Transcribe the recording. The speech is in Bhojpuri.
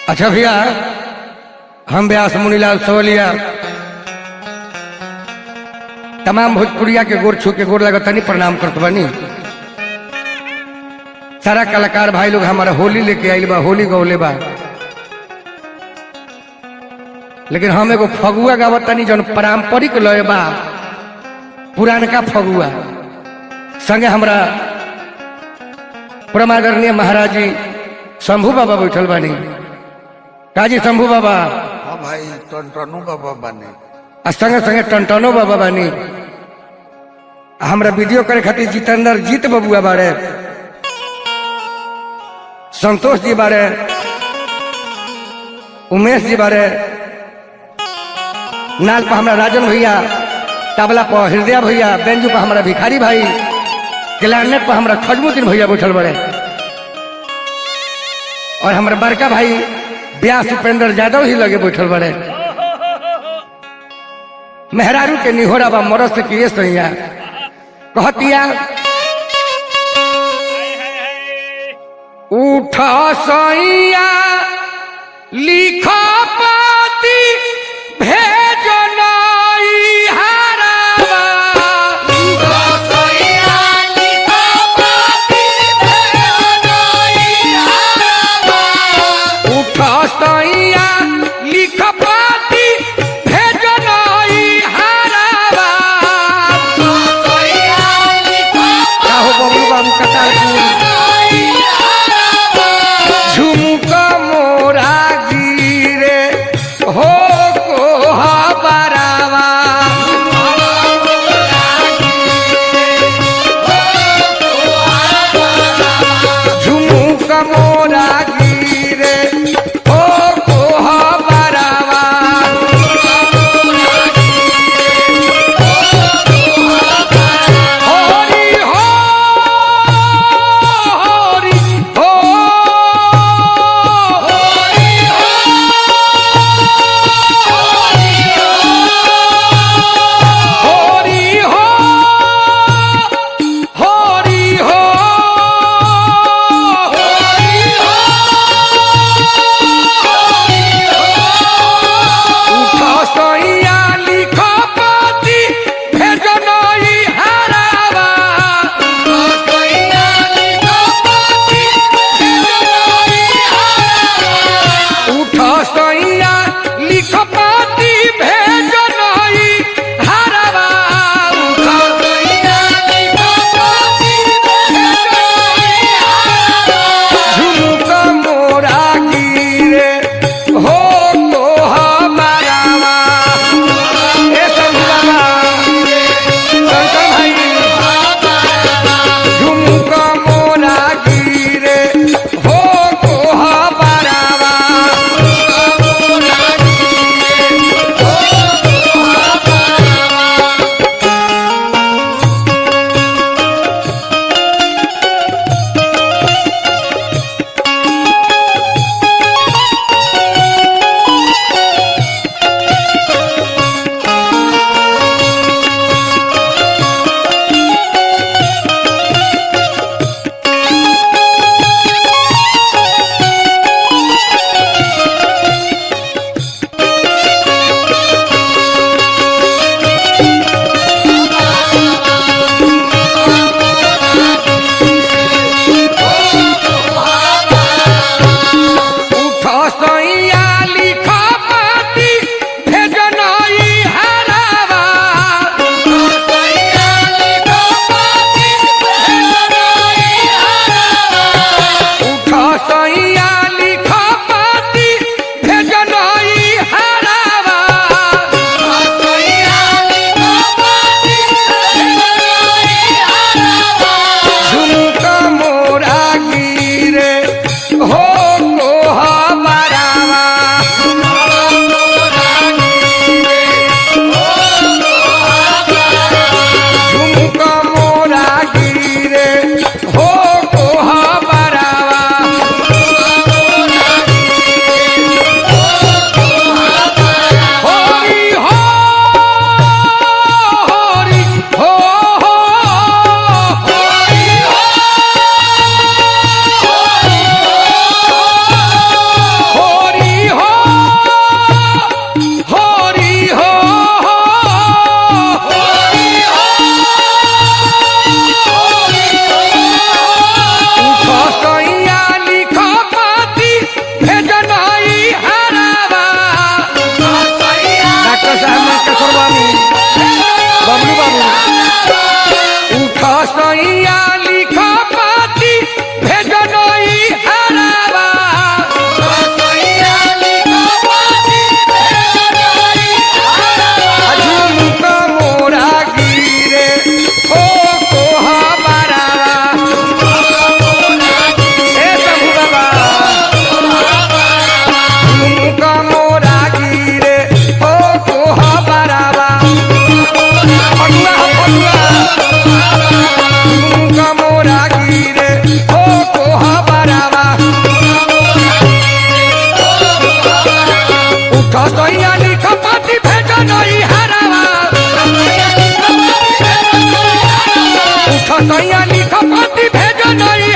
अच्छा भैया, हम व्यास मुनीलाल सवलिया तमाम भोजपुरिया के गोर छू के गोर लगतनी प्रणाम करत बानी। सारा कलाकार भाई लोग हमारा होली लेके आइल बा, होली गौले बा, लेकिन हम एगो फगुआ गावतनी जौन पारंपरिक लय बा, पुरानका फगुआ। संगे हमरा परमादरणीय महाराज जी शंभू बाबा बैठल बानी। काजी शंभू बाबा? हाँ भाई, टनटनू बाबा बने। संगे संगे टनटनो बाबा बानी। हमरा वीडियो करे खातिर जितेंद्र जीत बबुआ बारे, संतोष जी बारे, उमेश जी बारे, नाल पर हमरा राजन भैया, तबला पर हृदय भैया, बेंजू पर हमरा भिखारी भाई, क्लारनेट पर हमरा खजमुद्दीन भैया बैठल बड़े, और हमारे बड़का भाई व्यास उपेंद्र यादव ही लगे बैठल बड़े। मेहरारू के निहोरा बा मरद से किए सैया कहतिया, उठा सैया लिखा पाती भेजो नाई हरावा, उठा सैया लिखा पाती भेजो नाई हरावा, उठा सैया लिखा पाती भेजो नाई हरावा, उठा सैया लिखा काहो बबू बाबू कतारपुर झुमका मोरा गिरे तो सैया लिखा पति भेजो नहीं